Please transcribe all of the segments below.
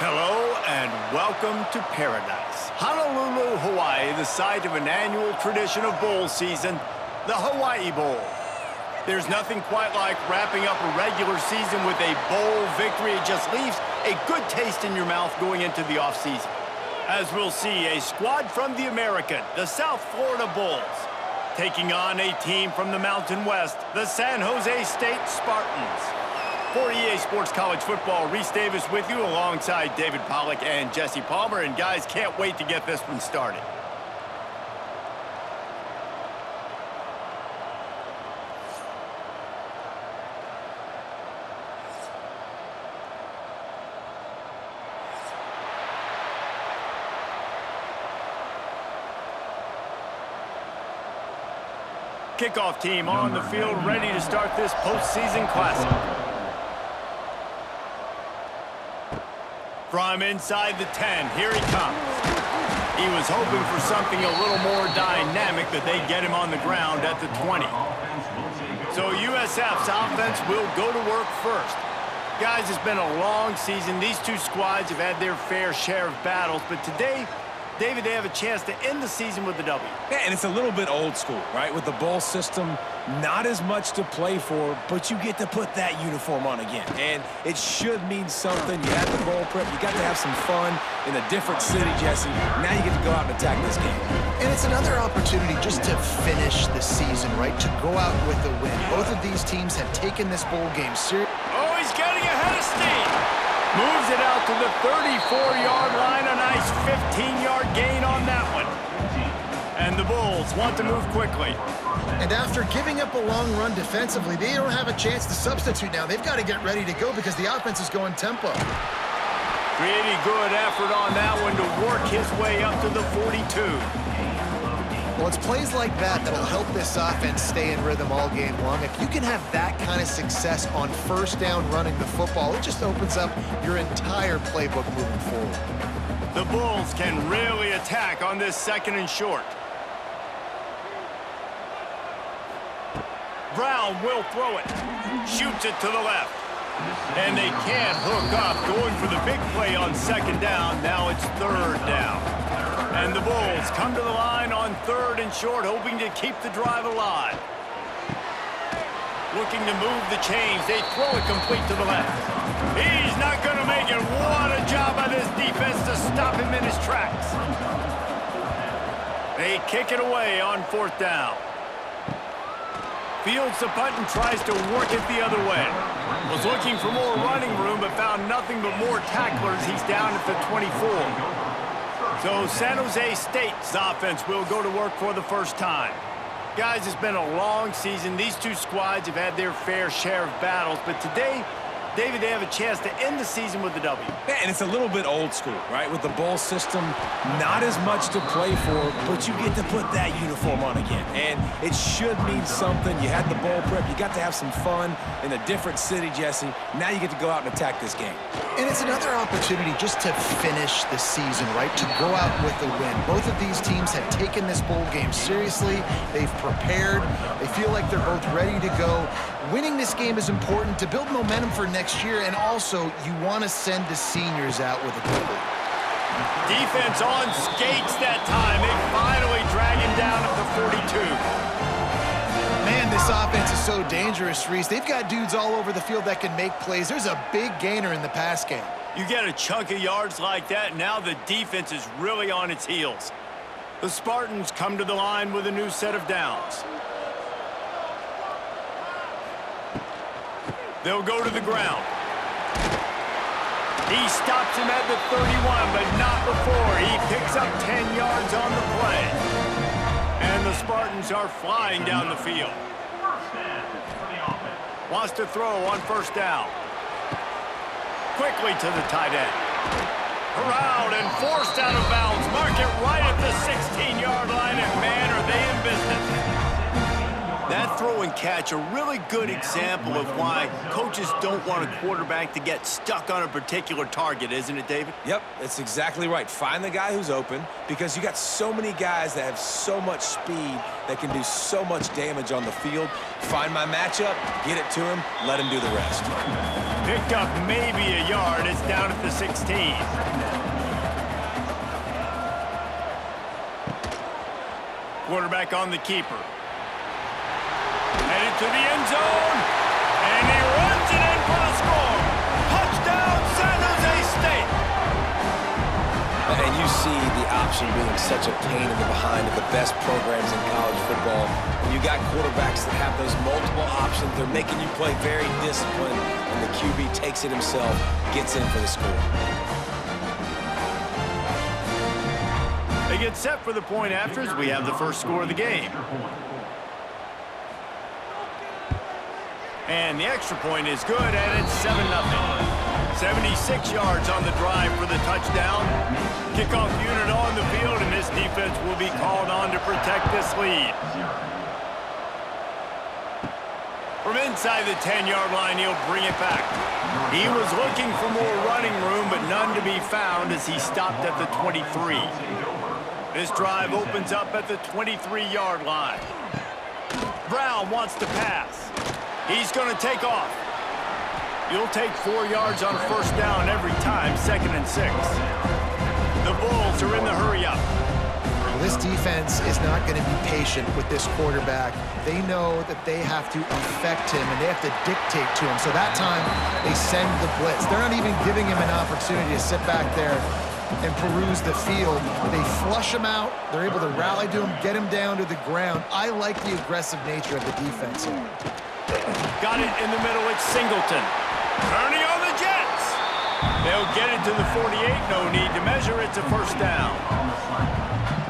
Hello and welcome to paradise. Honolulu, Hawaii, the site of an annual tradition of bowl season, the Hawaii Bowl. There's nothing quite like wrapping up a regular season with a bowl victory. It just leaves a good taste in your mouth going into the offseason. As we'll see, a squad from the American, the South Florida Bulls, taking on a team from the Mountain West, the San Jose State Spartans. For EA Sports College Football, Reese Davis with you alongside David Pollack and Jesse Palmer. And guys, can't wait to get this one started. Kickoff team on the field, ready to start this postseason classic. From inside the 10, here he comes. He was hoping for something a little more dynamic, but they get him on the ground at the 20. So USF's offense will go to work first. Guys, it's been a long season. These two squads have had their fair share of battles, but today, David, they have a chance to end the season with a W. Yeah, and it's a little bit old school, right? With the bowl system, not as much to play for, but you get to put that uniform on again. And it should mean something. You had the bowl prep. You got to have some fun in a different city, Jesse. Now you get to go out and attack this game. And it's another opportunity just to finish the season, right? To go out with a win. Both of these teams have taken this bowl game seriously. Oh, he's getting ahead of steam. Moves it out to the 34-yard line. A nice 15-yard gain on that one. And the Bulls want to move quickly. And after giving up a long run defensively, they don't have a chance to substitute now. They've got to get ready to go because the offense is going tempo. Pretty good effort on that one to work his way up to the 42. Well, it's plays like that that'll help this offense stay in rhythm all game long. If you can have that kind of success on first down running the football, it just opens up your entire playbook moving forward. The Bulls can really attack on this second and short. Brown will throw it. Shoots it to the left. And they can't hook up, going for the big play on second down. Now it's third down. And the Bulls come to the line on third and short, hoping to keep the drive alive. Looking to move the chains. They throw it complete to the left. He's not going to make it. What a job by this defense to stop him in his tracks. They kick it away on fourth down. Fields the punt and tries to work it the other way. Was looking for more running room, but found nothing but more tacklers. He's down at the 24. So San Jose State's offense will go to work for the first time. Guys, it's been a long season. These two squads have had their fair share of battles, but today, David, they have a chance to end the season with a W. Yeah, and it's a little bit old school, right? With the bowl system, not as much to play for, but you get to put that uniform on again. And it should mean something. You had the bowl prep. You got to have some fun in a different city, Jesse. Now you get to go out and attack this game. And it's another opportunity just to finish the season, right? To go out with a win. Both of these teams have taken this bowl game seriously. They've prepared. They feel like they're both ready to go. Winning this game is important to build momentum for next year, and also you want to send the seniors out with a good win. Defense on skates that time. They finally drag him down at the 42. Man, this offense is so dangerous, Reese. They've got dudes all over the field that can make plays. There's a big gainer in the pass game. You get a chunk of yards like that, now the defense is really on its heels. The Spartans come to the line with a new set of downs. They'll go to the ground. He stops him at the 31, but not before. He picks up 10 yards on the play. And the Spartans are flying down the field. Wants to throw on first down. Quickly to the tight end. Corralled and forced out of bounds. Mark it right at the 16-yard line, and man, are they in business. That throw and catch, a really good example of why coaches don't want a quarterback to get stuck on a particular target, isn't it, David? Yep, that's exactly right. Find the guy who's open because you got so many guys that have so much speed that can do so much damage on the field. Find my matchup, get it to him, let him do the rest. Picked up maybe a yard. It's down at the 16. Quarterback on the keeper. Headed to the end zone, and he runs it in for the score. Touchdown, San Jose State. And you see the option being such a pain in the behind of the best programs in college football. And you got quarterbacks that have those multiple options. They're making you play very disciplined, and the QB takes it himself, gets in for the score. They get set for the point after as we have the first score of the game. And the extra point is good, and it's 7-0. 76 yards on the drive for the touchdown. Kickoff unit on the field, and this defense will be called on to protect this lead. From inside the 10-yard line, he'll bring it back. He was looking for more running room, but none to be found as he stopped at the 23. This drive opens up at the 23-yard line. Brown wants to pass. He's going to take off. You'll take 4 yards on first down every time, 2nd and 6. The Bulls are in the hurry-up. This defense is not going to be patient with this quarterback. They know that they have to affect him, and they have to dictate to him. So that time, they send the blitz. They're not even giving him an opportunity to sit back there and peruse the field. They flush him out. They're able to rally to him, get him down to the ground. I like the aggressive nature of the defense here. Got it in the middle. It's Singleton. Turning on the Jets. They'll get it to the 48. No need to measure. It's a first down.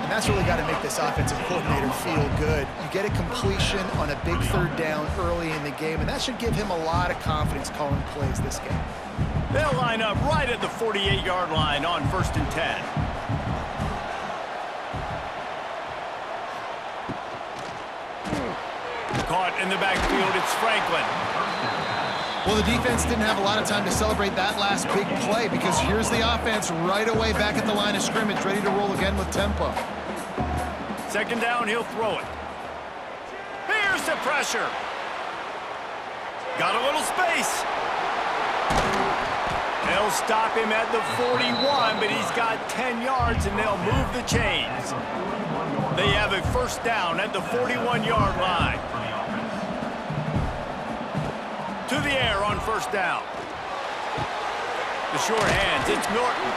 And that's really got to make this offensive coordinator feel good. You get a completion on a big third down early in the game, and that should give him a lot of confidence calling plays this game. They'll line up right at the 48-yard line on 1st and 10. Caught in the backfield, it's Franklin. Well, the defense didn't have a lot of time to celebrate that last big play because here's the offense right away back at the line of scrimmage, ready to roll again with tempo. 2nd down, he'll throw it. Here's the pressure. Got a little space. They'll stop him at the 41, but he's got 10 yards, and they'll move the chains. They have a first down at the 41-yard line. To the air on 1st down. The short hands, it's Norton.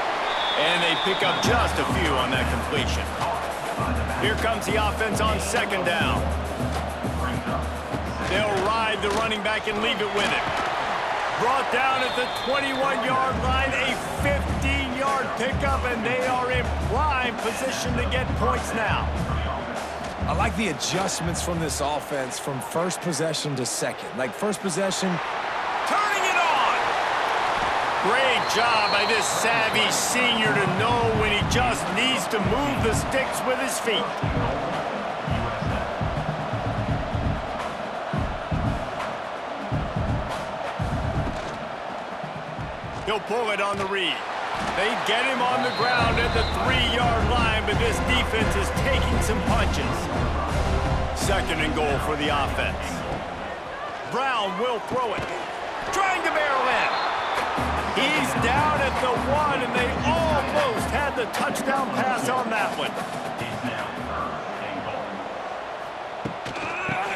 And they pick up just a few on that completion. Here comes the offense on 2nd down. They'll ride the running back and leave it with him. Brought down at the 21-yard line, a 15-yard pickup, and they are in prime position to get points now. I like the adjustments from this offense from first possession to second. Like first possession. Turning it on. Great job by this savvy senior to know when he just needs to move the sticks with his feet. He'll pull it on the read. They get him on the ground at the 3-yard line, but this defense is taking some punches. 2nd and goal for the offense. Brown will throw it. Trying to barrel in. He's down at the 1, and they almost had the touchdown pass on that one.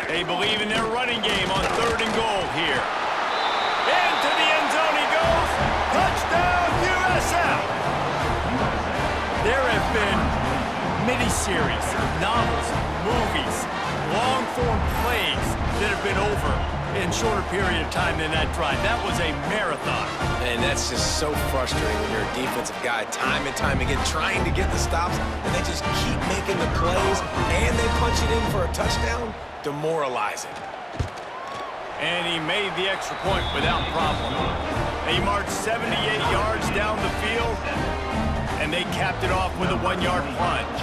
They believe in their running game on 3rd and goal here. Into the end zone he goes. Touchdown, USF! There have been miniseries, novels, movies, long-form plays that have been over in shorter period of time than that drive. That was a marathon. And that's just so frustrating when you're a defensive guy time and time again trying to get the stops, and they just keep making the plays, and they punch it in for a touchdown. Demoralizing. And he made the extra point without problem. They marched 78 yards down the field, and they capped it off with a 1-yard plunge.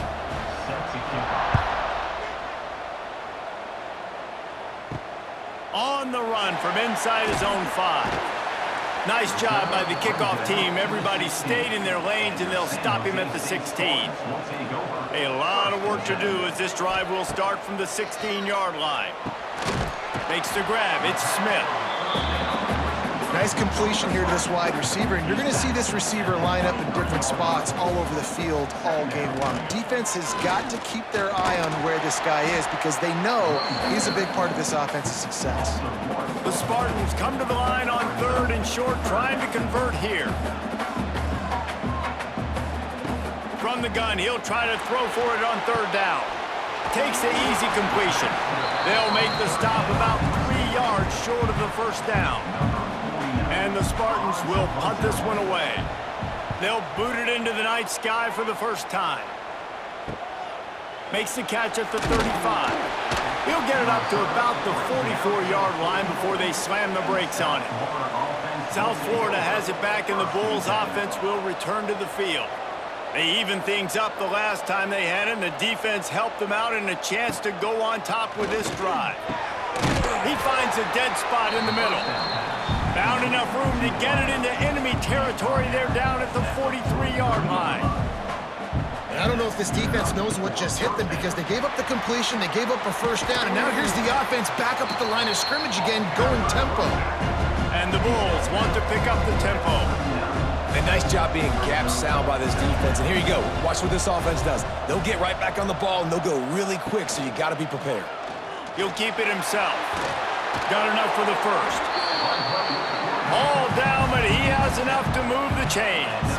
On the run from inside his own 5. Nice job by the kickoff team. Everybody stayed in their lanes, and they'll stop him at the 16. A lot of work to do as this drive will start from the 16-yard line. Makes the grab. It's Smith. Nice completion here to this wide receiver, and you're going to see this receiver line up in different spots all over the field all game long. Defense has got to keep their eye on where this guy is because they know he's a big part of this offense's success. The Spartans come to the line on 3rd and short, trying to convert here. From the gun, he'll try to throw for it on 3rd down. Takes the easy completion. They'll make the stop about 3 yards short of the first down. And the Spartans will punt this one away. They'll boot it into the night sky for the first time. Makes the catch at the 35. He'll get it up to about the 44-yard line before they slam the brakes on it. South Florida has it back, and the Bulls offense will return to the field. They evened things up the last time they had it, and the defense helped them out and a chance to go on top with this drive. He finds a dead spot in the middle. Found enough room to get it into enemy territory. They're down at the 43-yard line. And I don't know if this defense knows what just hit them because they gave up the completion, they gave up a first down, and now here's the offense back up at the line of scrimmage again, going tempo. And the Bulls want to pick up the tempo. A nice job being gap sound by this defense. And here you go. Watch what this offense does. They'll get right back on the ball, and they'll go really quick, so you got to be prepared. He'll keep it himself. Got enough for the first. All down, but he has enough to move the chains.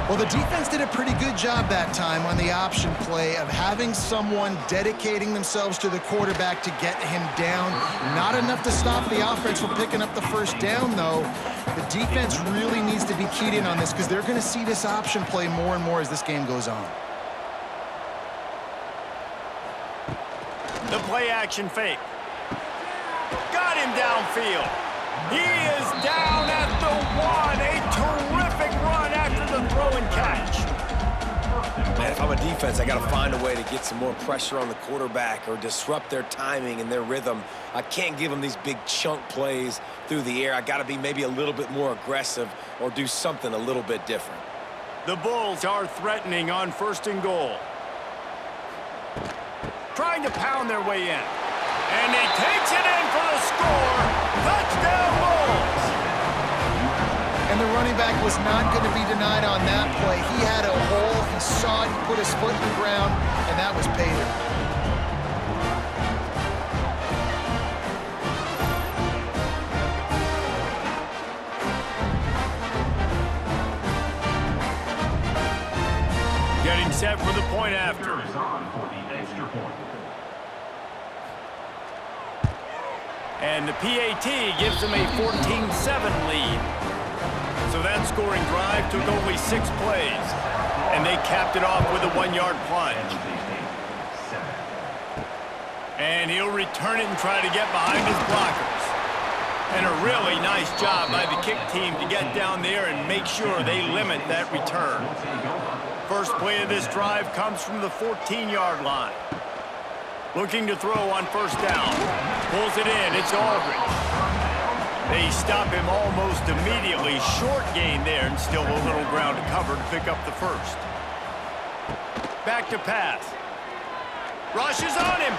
Well, the defense did a pretty good job that time on the option play of having someone dedicating themselves to the quarterback to get him down. Not enough to stop the offense from picking up the first down, though. The defense really needs to be keyed in on this because they're going to see this option play more and more as this game goes on. The play-action fake. Got him downfield. He is down at the 1. A terrific run after the throw and catch. Man, if I'm a defense, I got to find a way to get some more pressure on the quarterback or disrupt their timing and their rhythm. I can't give them these big chunk plays through the air. I got to be maybe a little bit more aggressive or do something a little bit different. The Bulls are threatening on 1st and goal. Trying to pound their way in. And he takes it in for the score. Touchdown, Bulls! And the running back was not going to be denied on that play. He had a hole, he saw it, he put his foot in the ground, and that was pay dirt. Getting set for the point after. And the PAT gives them a 14-7 lead. So that scoring drive took only 6 plays. And they capped it off with a 1-yard plunge. And he'll return it and try to get behind his blockers. And a really nice job by the kick team to get down there and make sure they limit that return. First play of this drive comes from the 14-yard line. Looking to throw on 1st down. Pulls it in. It's Aldridge. They stop him almost immediately. Short gain there and still a little ground to cover to pick up the first. Back to pass. Rushes on him.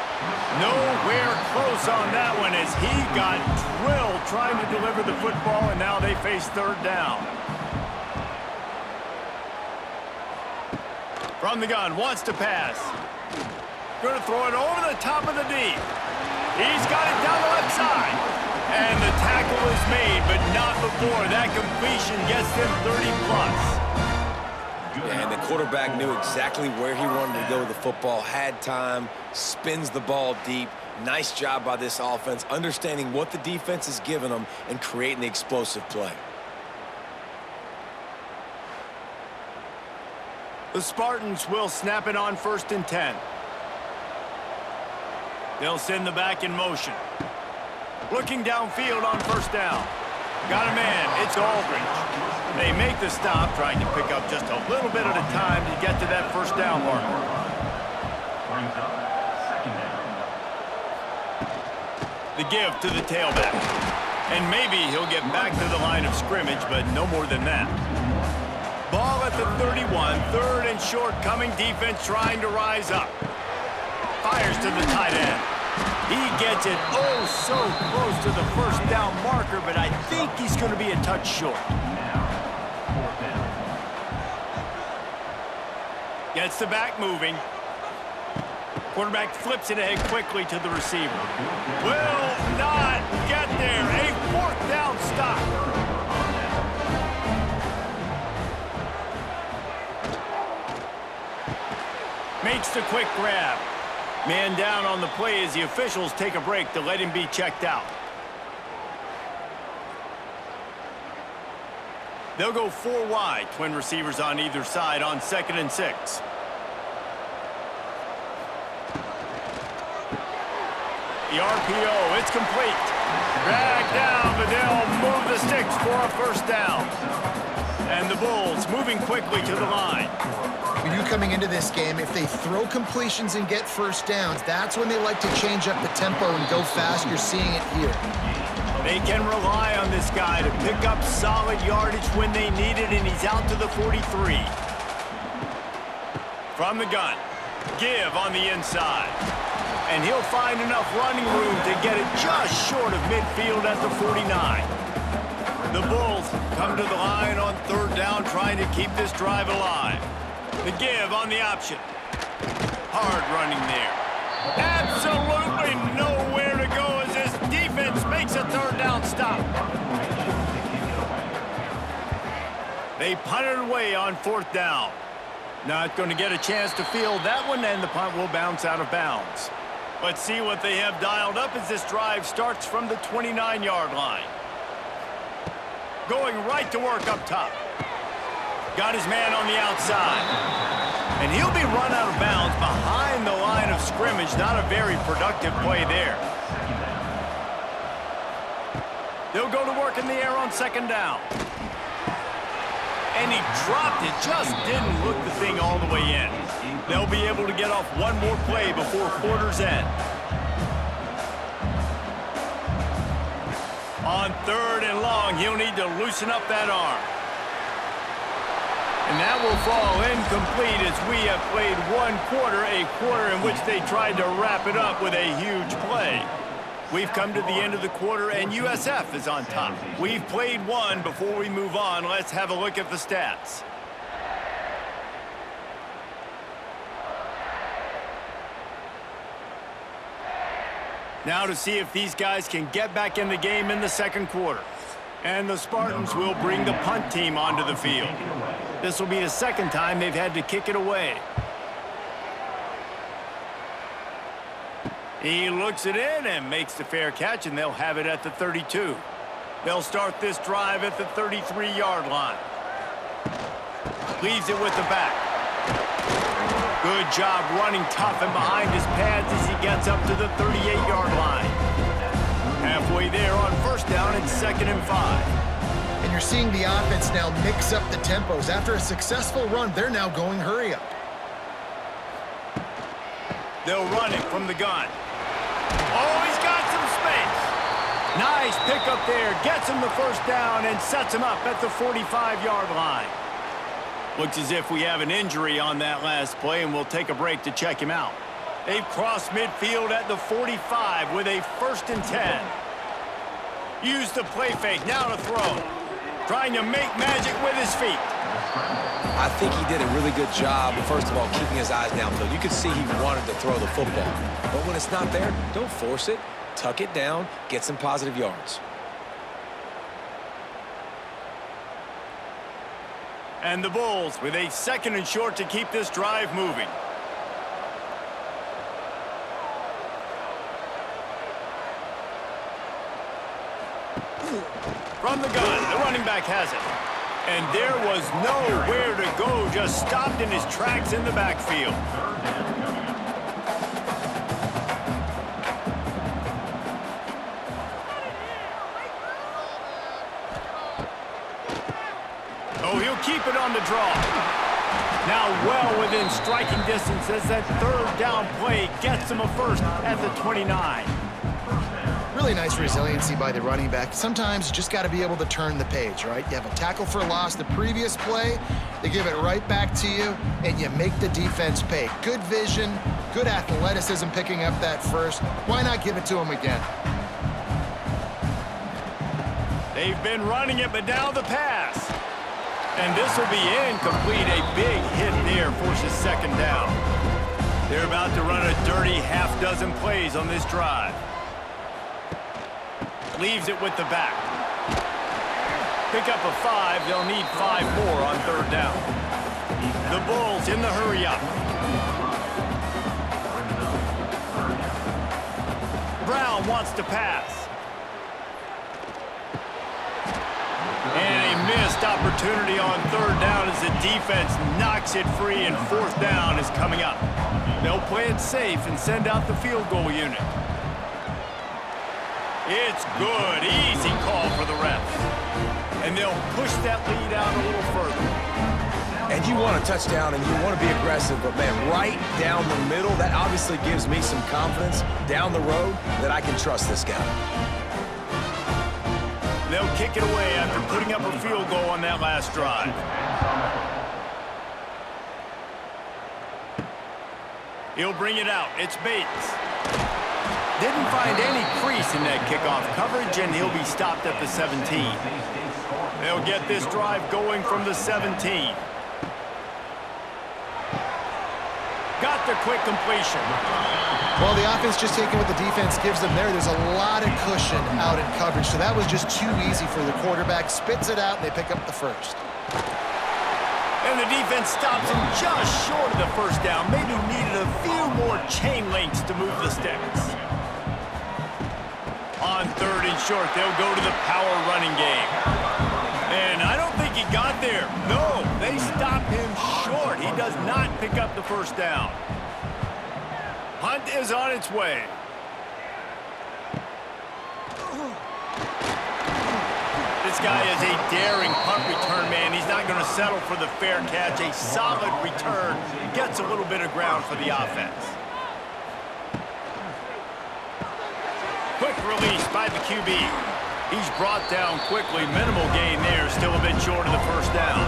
Nowhere close on that one as he got drilled trying to deliver the football, and now they face 3rd down. From the gun, wants to pass. Going to throw it over the top of the deep. He's got it down the left side. And the tackle is made, but not before. That completion gets them 30+. Yeah, and the quarterback knew exactly where he wanted to go with the football, had time, spins the ball deep. Nice job by this offense, understanding what the defense is giving them and creating the explosive play. The Spartans will snap it on 1st and 10. They'll send the back in motion. Looking downfield on 1st down. Got a man. It's Aldridge. They make the stop, trying to pick up just a little bit at a time to get to that 1st down marker. The give to the tailback. And maybe he'll get back to the line of scrimmage, but no more than that. Ball at the 31, third and short, coming defense trying to rise up. Fires to the tight end. He gets it oh so close to the first down marker, but I think he's going to be a touch short. Gets the back moving. Quarterback flips it ahead quickly to the receiver. Will not get there. A fourth down stop. Makes the quick grab. Man down on the play as the officials take a break to let him be checked out. They'll go 4 wide, twin receivers on either side on 2nd and 6. The RPO, it's complete. Drag down, but they'll move the sticks for a first down. And the Bulls moving quickly to the line. When you coming into this game, if they throw completions and get first downs, that's when they like to change up the tempo and go fast. You're seeing it here. They can rely on this guy to pick up solid yardage when they need it, and he's out to the 43. From the gun, give on the inside. And he'll find enough running room to get it just short of midfield at the 49. The Bulls come to the line on 3rd down, trying to keep this drive alive. The give on the option. Hard running there. Absolutely nowhere to go as this defense makes a 3rd down stop. They punt it away on 4th down. Not going to get a chance to field that one, and the punt will bounce out of bounds. Let's see what they have dialed up as this drive starts from the 29-yard line. Going right to work up top. Got his man on the outside. And he'll be run out of bounds behind the line of scrimmage. Not a very productive play there. They'll go to work in the air on 2nd down. And he dropped it, just didn't look the thing all the way in. They'll be able to get off one more play before quarter's end. On 3rd and long, he'll need to loosen up that arm. And that will fall incomplete as we have played 1 quarter, a quarter in which they tried to wrap it up with a huge play. We've come to the end of the quarter, and USF is on top. We've played 1 before we move on. Let's have a look at the stats. Now to see if these guys can get back in the game in the 2nd quarter. And the Spartans will bring the punt team onto the field. This will be the 2nd time they've had to kick it away. He looks it in and makes the fair catch, and they'll have it at the 32. They'll start this drive at the 33-yard line. Leaves it with the back. Good job running tough and behind his pads as he gets up to the 38-yard line. Halfway there on 1st down, it's 2nd and 5. And you're seeing the offense now mix up the tempos. After a successful run, they're now going hurry up. They'll run it from the gun. Oh, he's got some space. Nice pickup there. Gets him the 1st down and sets him up at the 45-yard line. Looks as if we have an injury on that last play, and we'll take a break to check him out. They've crossed midfield at the 45 with a 1st and 10. Use the play fake. Now to throw. Trying to make magic with his feet. I think he did a really good job, first of all, keeping his eyes downfield. You could see he wanted to throw the football. But when it's not there, don't force it. Tuck it down. Get some positive yards. And the Bulls with a 2nd and short to keep this drive moving. From the gun, the running back has it. And there was nowhere to go, just stopped in his tracks in the backfield. Oh, he'll keep it on the draw. Now well within striking distance as that 3rd down play gets him a 1st at the 29. Really nice resiliency by the running back. Sometimes you just got to be able to turn the page, right? You have a tackle for loss the previous play, they give it right back to you, and you make the defense pay. Good vision, good athleticism picking up that first. Why not give it to him again? They've been running it, but now the pass. And this will be incomplete. A big hit there forces second down. They're about to run a dirty half-dozen plays on this drive. Leaves it with the back. Pick up a 5. They'll need 5 more on third down. The Bulls in the hurry-up. Brown wants to pass. And a missed opportunity on third down as the defense knocks it free, and fourth down is coming up. They'll play it safe and send out the field goal unit. It's good. Easy call for the refs. And they'll push that lead out a little further. And you want a touchdown and you want to be aggressive, but man, right down the middle, that obviously gives me some confidence down the road that I can trust this guy. They'll kick it away after putting up a field goal on that last drive. He'll bring it out. It's Bates. Didn't find any crease in that kickoff coverage, and he'll be stopped at the 17. They'll get this drive going from the 17. Got the quick completion. Well, the offense just taking what the defense gives them there. There's a lot of cushion out in coverage, so that was just too easy for the quarterback. Spits it out, and they pick up the first. And the defense stops him just short of the first down. Maybe needed a few more chain links to move the sticks. On third and short, they'll go to the power running game. And I don't think he got there. No, they stop him short. He does not pick up the first down. Hunt is on its way. This guy is a daring punt return man. He's not going to settle for the fair catch. A solid return gets a little bit of ground for the offense. Quick release by the QB. He's brought down quickly. Minimal gain there. Still a bit short of the first down.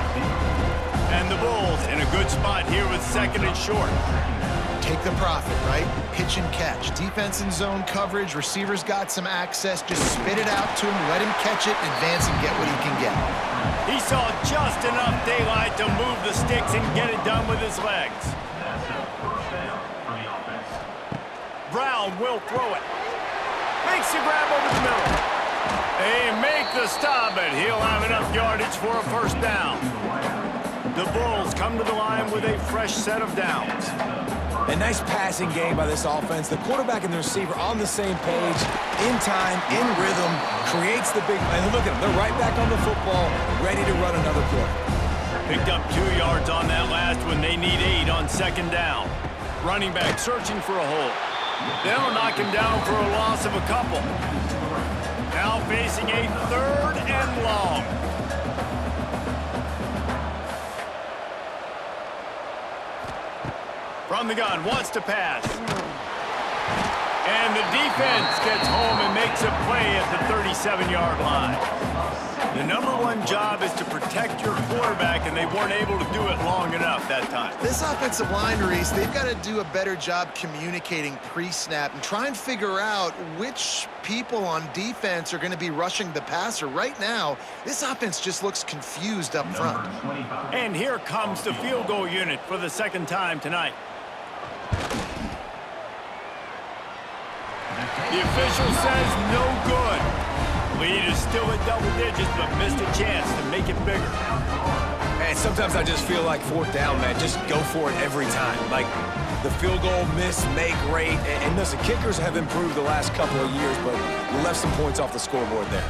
And the Bulls in a good spot here with second and short. Take the profit, right? Pitch and catch. Defense in zone coverage. Receivers got some access. Just spit it out to him. Let him catch it, advance, and get what he can get. He saw just enough daylight to move the sticks and get it done with his legs. Brown will throw it. Makes the grab over the middle. They make the stop, but he'll have enough yardage for a first down. The Bulls come to the line with a fresh set of downs. A nice passing game by this offense. The quarterback and the receiver on the same page, in time, in rhythm, creates the big play. And look at them. They're right back on the football, ready to run another play. Picked up 2 yards on that last one. They need 8 on second down. Running back searching for a hole. They'll knock him down for a loss of a couple. Now facing a third and long. From the gun, wants to pass. And the defense gets home and makes a play at the 37-yard line. The #1 job is to protect your quarterback, and they weren't able to do it long enough that time. This offensive line, Reese, they've got to do a better job communicating pre-snap and try and figure out which people on defense are going to be rushing the passer. Right now, this offense just looks confused up front. And here comes the field goal unit for the second time tonight. The official says no good. Lead is still at double digits, but missed a chance to make it bigger. And sometimes I just feel like fourth down, man, just go for it every time. Like the field goal, miss, make rate. And listen, kickers have improved the last couple of years, but we left some points off the scoreboard there.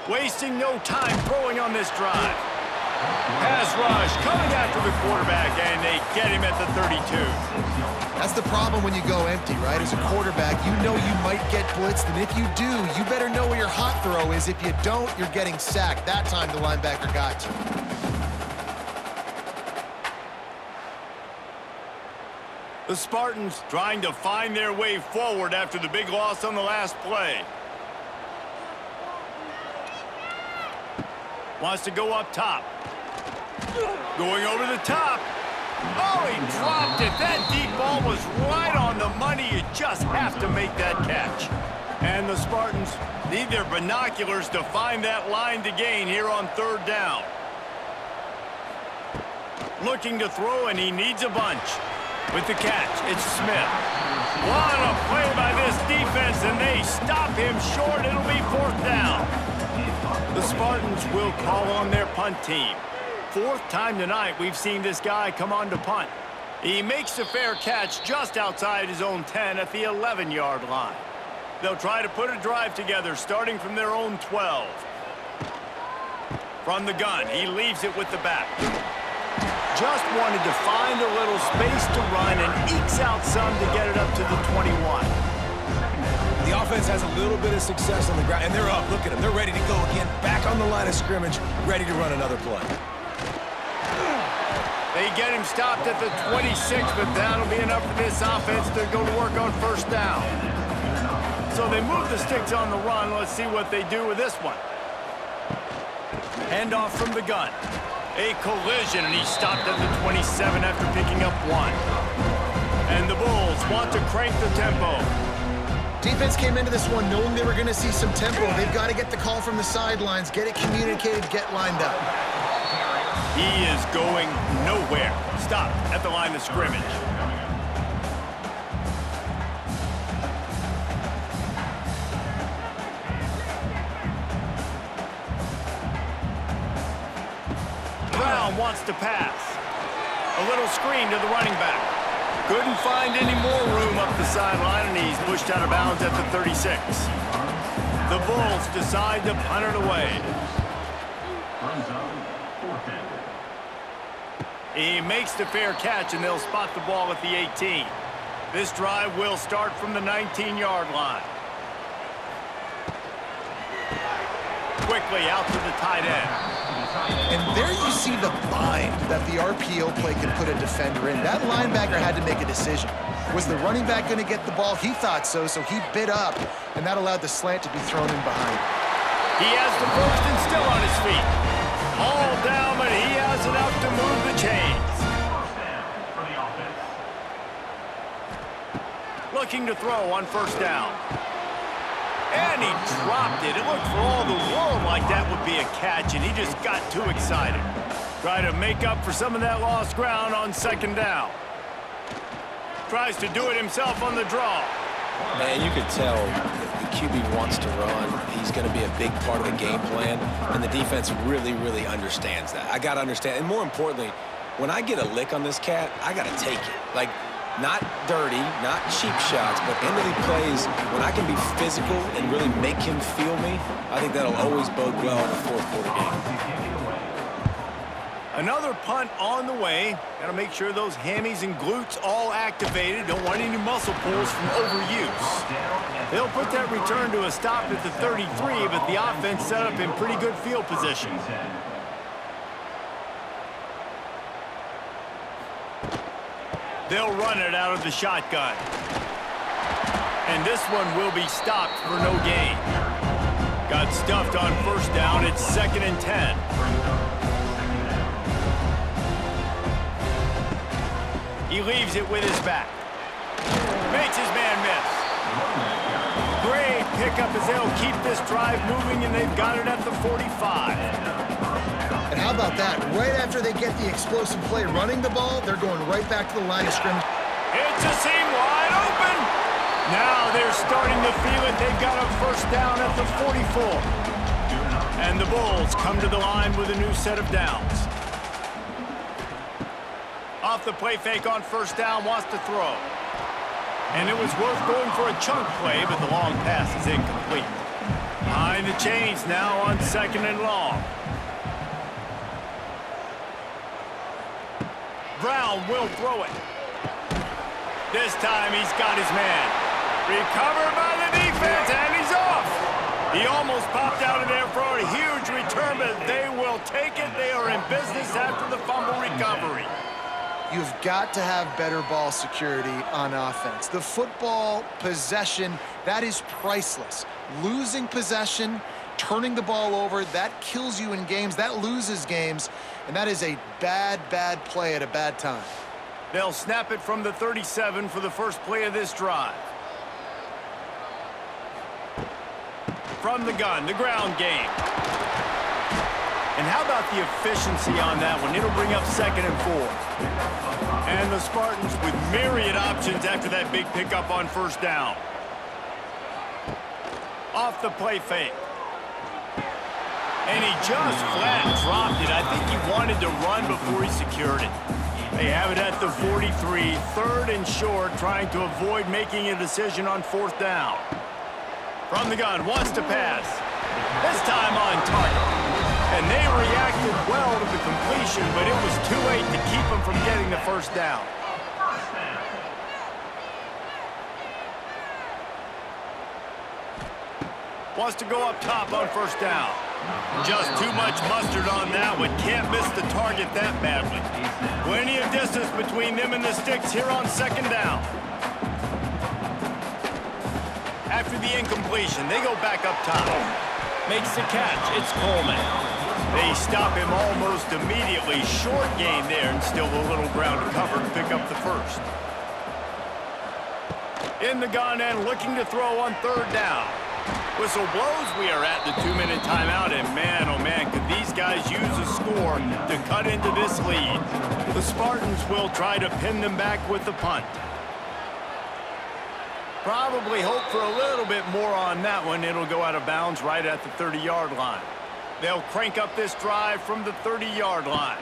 Wasting no time throwing on this drive. Pass rush coming after the quarterback, and they get him at the 32. That's the problem when you go empty, right? As a quarterback, you know you might get blitzed, and if you do, you better know where your hot throw is. If you don't, you're getting sacked. That time the linebacker got you. The Spartans trying to find their way forward after the big loss on the last play. Wants to go up top. Going over the top. Oh, he dropped it. That deep ball was right on the money. You just have to make that catch. And the Spartans need their binoculars to find that line to gain here on third down. Looking to throw, and he needs a bunch. With the catch, it's Smith. What a play by this defense, and they stop him short. It'll be fourth down. The Spartans will call on their punt team. Fourth time tonight we've seen this guy come on to punt. He makes the fair catch just outside his own 10 at the 11-yard line. They'll try to put a drive together starting from their own 12. From the gun, he leaves it with the back. Just wanted to find a little space to run and ekes out some to get it up to the 21. The offense has a little bit of success on the ground, and they're up. Look at them. They're ready to go again. Back on the line of scrimmage, ready to run another play. They get him stopped at the 26, but that'll be enough for this offense to go to work on first down. So they move the sticks on the run. Let's see what they do with this one. Handoff from the gun. A collision, and he's stopped at the 27 after picking up one. And the Bulls want to crank the tempo. Defense came into this one knowing they were going to see some tempo. They've got to get the call from the sidelines, get it communicated, get lined up. He is going nowhere. Stopped at the line of scrimmage. Brown wants to pass. A little screen to the running back. Couldn't find any more room up the sideline, and he's pushed out of bounds at the 36. The Bulls decide to punt it away. He makes the fair catch, and they'll spot the ball at the 18. This drive will start from the 19-yard line. Quickly out to the tight end. And there you see the bind that the RPO play can put a defender in. That linebacker had to make a decision. Was the running back going to get the ball? He thought so, so he bit up, and that allowed the slant to be thrown in behind. He has the first and still on his feet. All down, but he has enough to move the chains. Looking to throw on first down. And he dropped it. It looked for all the world like that would be a catch, and he just got too excited. Try to make up for some of that lost ground on second down. Tries to do it himself on the draw. Man, you could tell the QB wants to run. He's going to be a big part of the game plan, and the defense really, really understands that. I got to understand, and more importantly, when I get a lick on this cat, I got to take it. Like, not dirty, not cheap shots, but end of the plays, when I can be physical and really make him feel me, I think that'll always bode well in the fourth quarter game. Another punt on the way. Got to make sure those hammies and glutes all activated. Don't want any muscle pulls from overuse. They'll put that return to a stop at the 33, but the offense set up in pretty good field position. They'll run it out of the shotgun. And this one will be stopped for no gain. Got stuffed on first down. It's 2nd and 10. He leaves it with his back. Makes his man miss. Great pickup as they'll keep this drive moving, and they've got it at the 45. And how about that? Right after they get the explosive play running the ball, they're going right back to the line of scrimmage. It's a seam wide open. Now they're starting to feel it. They've got a first down at the 44. And the Bulls come to the line with a new set of downs. Off the play fake on first down, wants to throw. And it was worth going for a chunk play, but the long pass is incomplete. Behind the chains now on 2nd and long. Brown will throw it. This time he's got his man. Recovered by the defense, and he's off. He almost popped out of there for a huge return, but they will take it. They are in business after the fumble recovery. You've got to have better ball security on offense. The football possession, that is priceless. Losing possession, turning the ball over, that kills you in games, that loses games, and that is a bad, bad play at a bad time. They'll snap it from the 37 for the first play of this drive. From the gun, the ground game. And how about the efficiency on that one? It'll bring up 2nd and 4. And the Spartans with myriad options after that big pickup on first down. Off the play fake. And he just flat dropped it. I think he wanted to run before he secured it. They have it at the 43, 3rd and short, trying to avoid making a decision on 4th down. From the gun, wants to pass. This time on target. And they reacted well to the completion, but it was too late to keep them from getting the first down. Wants to go up top on first down. Just too much mustard on that one. Can't miss the target that badly. Plenty of distance between them and the sticks here on 2nd down. After the incompletion, they go back up top. Makes the catch. It's Coleman. They stop him almost immediately. Short gain there, and still a little ground to cover to pick up the first. In the gun and looking to throw on 3rd down. Whistle blows. We are at the 2-minute timeout, and man, oh man, could these guys use a score to cut into this lead. The Spartans will try to pin them back with the punt. Probably hope for a little bit more on that one. It'll go out of bounds right at the 30-yard line. They'll crank up this drive from the 30-yard line.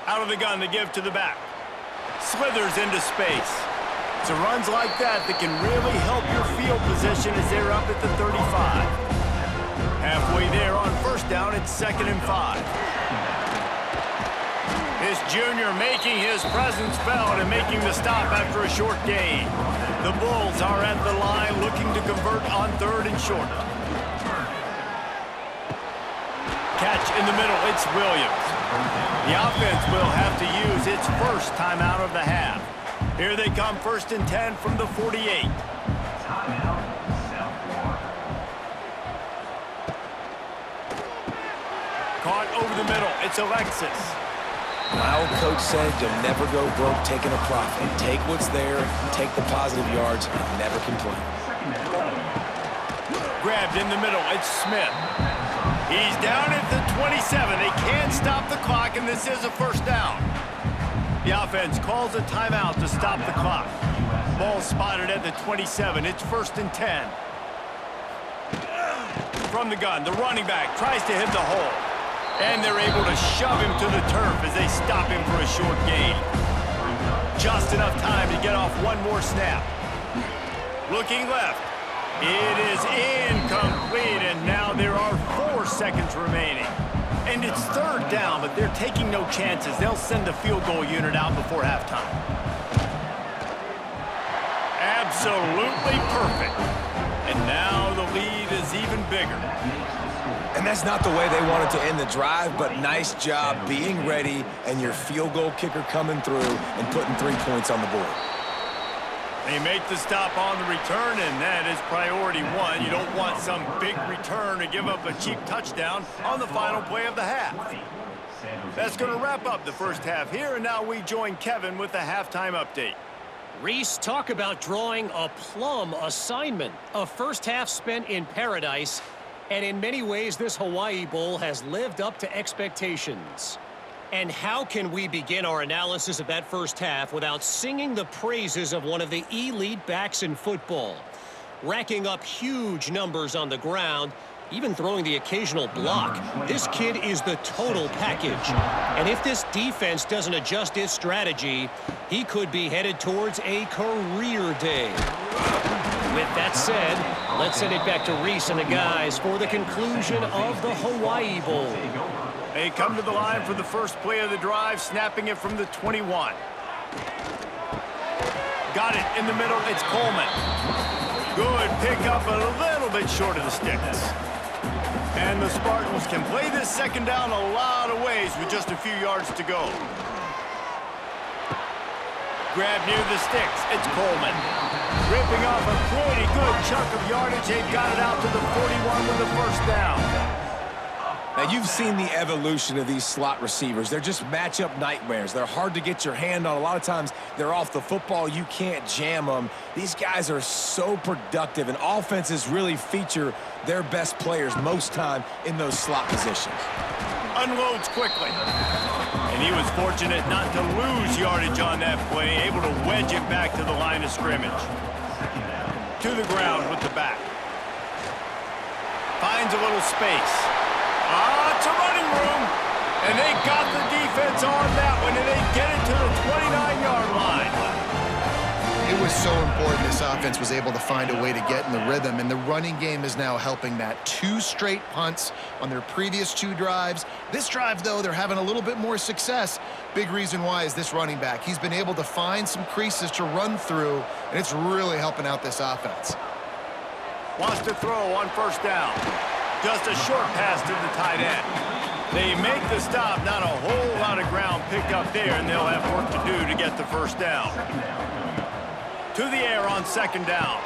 Out of the gun to give to the back. Slithers into space. It's runs like that that can really help your field position as they're up at the 35. Halfway there on first down, it's 2nd and 5. This junior making his presence felt and making the stop after a short gain. The Bulls are at the line looking to convert on 3rd and short. Catch in the middle, it's Williams. The offense will have to use its first timeout of the half. Here they come, 1st and 10 from the 48. Caught over the middle, it's Alexis. My old coach said you'll never go broke taking a profit. Take what's there, take the positive yards, and never complain. Grabbed in the middle, it's Smith. He's down at the 27. They can't stop the clock, and this is a first down. The offense calls a timeout to stop the clock. Ball spotted at the 27. It's 1st and 10. From the gun, the running back tries to hit the hole. And they're able to shove him to the turf as they stop him for a short gain. Just enough time to get off one more snap. Looking left. It is incomplete, and now there are 4 seconds remaining. And it's 3rd down, but they're taking no chances. They'll send the field goal unit out before halftime. Absolutely perfect. And now the lead is even bigger. And that's not the way they wanted to end the drive, but nice job being ready and your field goal kicker coming through and putting 3 points on the board. They make the stop on the return, and that is priority 1. You don't want some big return to give up a cheap touchdown on the final play of the half. That's going to wrap up the first half here, and now we join Kevin with the halftime update. Reese, talk about drawing a plum assignment. A first half spent in paradise, and in many ways this Hawaii Bowl has lived up to expectations. And how can we begin our analysis of that first half without singing the praises of one of the elite backs in football? Racking up huge numbers on the ground, even throwing the occasional block. This kid is the total package. And if this defense doesn't adjust its strategy, he could be headed towards a career day. With that said, let's send it back to Reese and the guys for the conclusion of the Hawaii Bowl. They come to the line for the first play of the drive, snapping it from the 21. Got it in the middle, it's Coleman. Good pickup, but a little bit short of the sticks. And the Spartans can play this second down a lot of ways with just a few yards to go. grab near the sticks. It's Coleman. Ripping off a pretty good chunk of yardage. They've got it out to the 41 with the first down. Now, you've seen the evolution of these slot receivers. They're just matchup nightmares. They're hard to get your hand on. A lot of times, they're off the football. You can't jam them. These guys are so productive, and offenses really feature their best players most time in those slot positions. Unloads quickly. And he was fortunate not to lose yardage on that play, able to wedge it back to the line of scrimmage. To the ground with the back. Finds a little space. It's a running room, and they got the defense on that one, and they get it to the 29-yard line. It was so important this offense was able to find a way to get in the rhythm, and the running game is now helping that. 2 straight punts on their previous 2 drives. This drive, though, they're having a little bit more success. Big reason why is this running back. He's been able to find some creases to run through, and it's really helping out this offense. Wants to throw on first down. Just a short pass to the tight end. They make the stop, not a whole lot of ground picked up there, and they'll have work to do to get the first down. To the air on second down.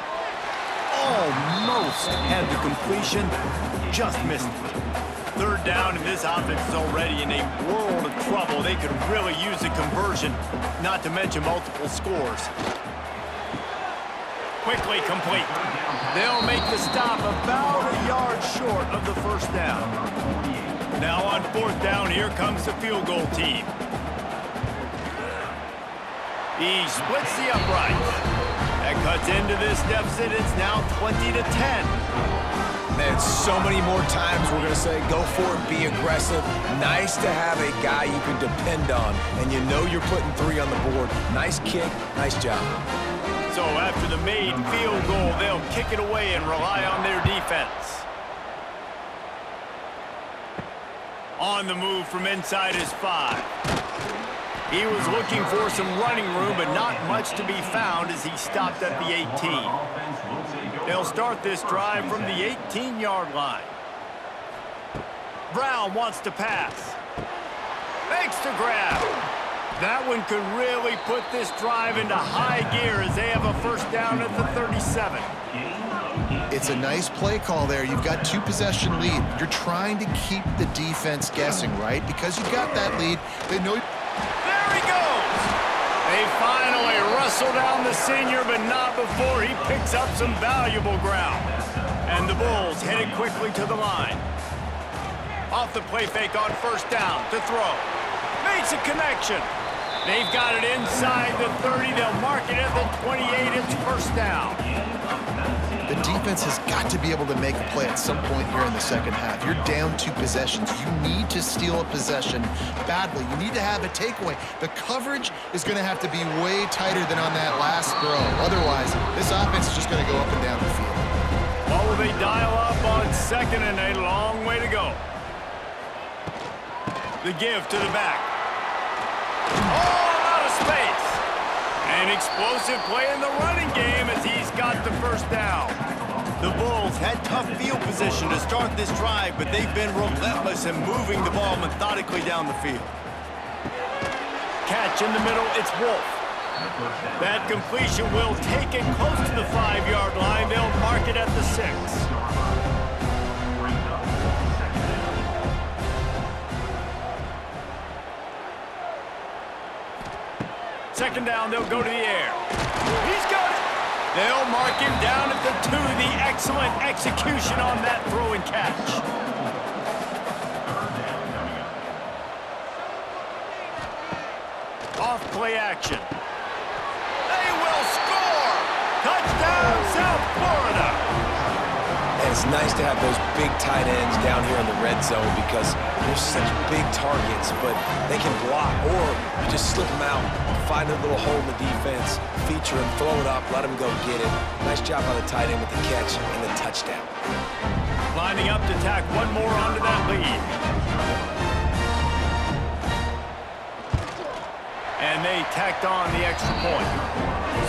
Almost had the completion, just missed it. Third down, and this offense is already in a world of trouble. They could really use a conversion, not to mention multiple scores. Quickly complete. They'll make the stop about a yard short of the first down. Now on fourth down, here comes the field goal team. He splits the uprights. That cuts into this deficit. It's now 20-10. Man, so many more times we're going to say, go for it, be aggressive. Nice to have a guy you can depend on, and you know you're putting 3 on the board. Nice kick, nice job. So after the made field goal, they'll kick it away and rely on their defense. On the move from inside his 5. He was looking for some running room, but not much to be found as he stopped at the 18. They'll start this drive from the 18-yard line. Brown wants to pass. Makes the grab. That one could really put this drive into high gear as they have a first down at the 37. It's a nice play call there. You've got 2-possession lead. You're trying to keep the defense guessing, right? Because you've got that lead, they know. There he goes! They finally wrestle down the senior, but not before he picks up some valuable ground. And the Bulls headed quickly to the line. Off the play fake on first down to throw. Makes a connection. They've got it inside the 30. They'll mark it at the 28. It's first down. The defense has got to be able to make a play at some point here in the second half. You're down 2 possessions. You need to steal a possession badly. You need to have a takeaway. The coverage is going to have to be way tighter than on that last throw. Otherwise, this offense is just going to go up and down the field. What will they dial up on second and a long way to go? The give to the back. Oh, out of space. An explosive play in the running game as he's got the first down. The Bulls had tough field position to start this drive, but they've been relentless in moving the ball methodically down the field. Catch in the middle, it's Wolf. That completion will take it close to the 5-yard line. They'll mark it at the 6. Second down, they'll go to the air. He's got it. They'll mark him down at the 2. The excellent execution on that throw and catch. Off play action. They will score. Touchdown, South Florida. And it's nice to have those big tight ends down here in the red zone because they're such big targets, but they can block, or you just slip them out, find a little hole in the defense, feature him, throw it up, let him go get it. Nice job by the tight end with the catch and the touchdown. Lining up to tack one more onto that lead. And they tacked on the extra point.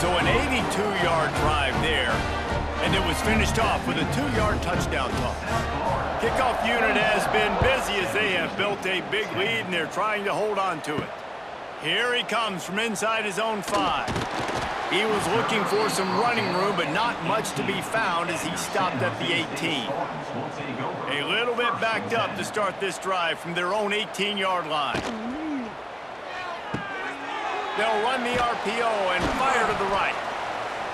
So an 82-yard drive there. And it was finished off with a 2-yard touchdown toss. Kickoff unit has been busy as they have built a big lead, and they're trying to hold on to it. Here he comes from inside his own 5. He was looking for some running room, but not much to be found as he stopped at the 18. A little bit backed up to start this drive from their own 18-yard line. They'll run the RPO and fire to the right.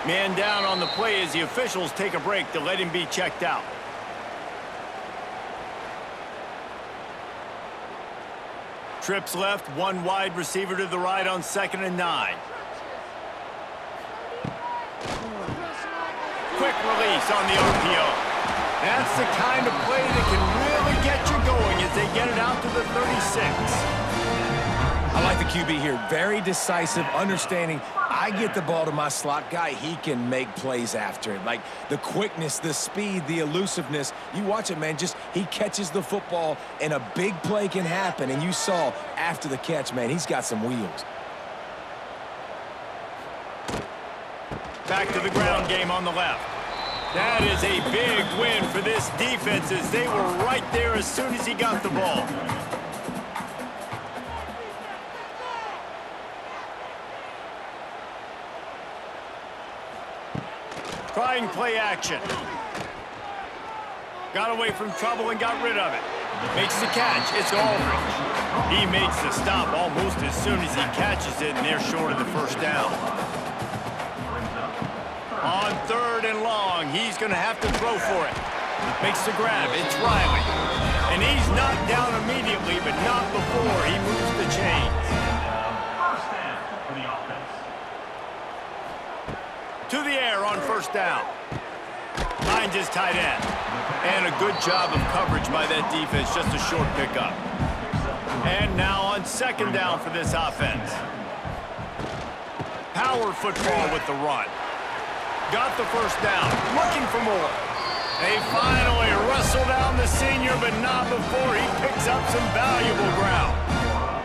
Man down on the play as the officials take a break to let him be checked out. Trips left, one wide receiver to the right on 2nd and 9. Quick release on the RPO. That's the kind of play that can really get you going as they get it out to the 36. I like the QB here. Very decisive, understanding I get the ball to my slot guy, he can make plays after it. Like the quickness, the speed, the elusiveness. You watch it, man, just he catches the football and a big play can happen. And you saw after the catch, man, he's got some wheels. Back to the ground game on the left. That is a big win for this defense as they were right there as soon as he got the ball. Trying play action. Got away from trouble and got rid of it. Makes the catch. It's Aldridge. He makes the stop almost as soon as he catches it, and they're short of the first down. On 3rd and long, he's going to have to throw for it. Makes the grab. It's Riley. And he's knocked down immediately, but not before he moves the chains. To the air on 1st down. Finds his tight end. And a good job of coverage by that defense, just a short pickup. And now on 2nd down for this offense. Power football with the run. Got the 1st down, looking for more. They finally wrestle down the senior, but not before he picks up some valuable ground.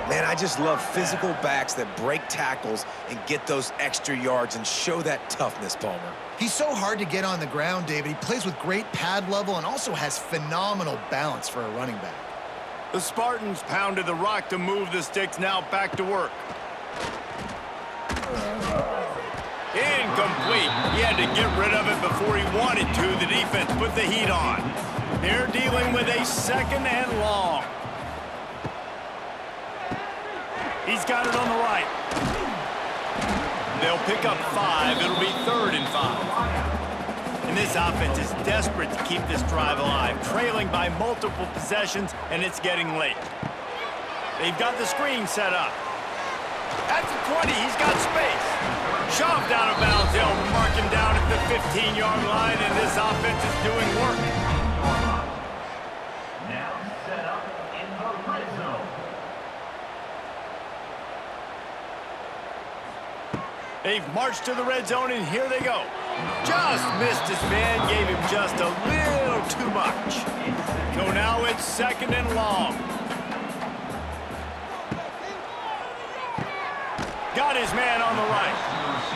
Man, I just love physical backs that break tackles and get those extra yards and show that toughness, Palmer. He's so hard to get on the ground, David. He plays with great pad level and also has phenomenal balance for a running back. The Spartans pounded the rock to move the sticks, now back to work. Incomplete. He had to get rid of it before he wanted to. The defense put the heat on. They're dealing with a 2nd and long. He's got it on the right. They'll pick up 5. It'll be 3rd and 5. And this offense is desperate to keep this drive alive, trailing by multiple possessions, and it's getting late. They've got the screen set up. At the 20, he's got space. Shoved out of bounds. They'll mark him down at the 15-yard line, and this offense is doing work. Now set up in the red zone. They've marched to the red zone, and here they go. Just missed his man, gave him just a little too much. So now it's 2nd and long. Got his man on the right.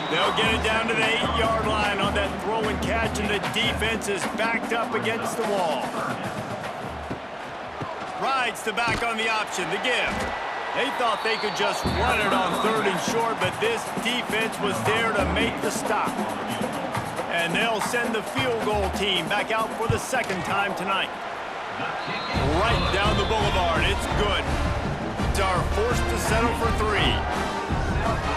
They'll get it down to the 8-yard line on that throw and catch, and the defense is backed up against the wall. Rides the back on the option, the give. They thought they could just run it on 3rd and short, but this defense was there to make the stop. And they'll send the field goal team back out for the 2nd time tonight. Right down the boulevard, it's good. Are forced to settle for 3.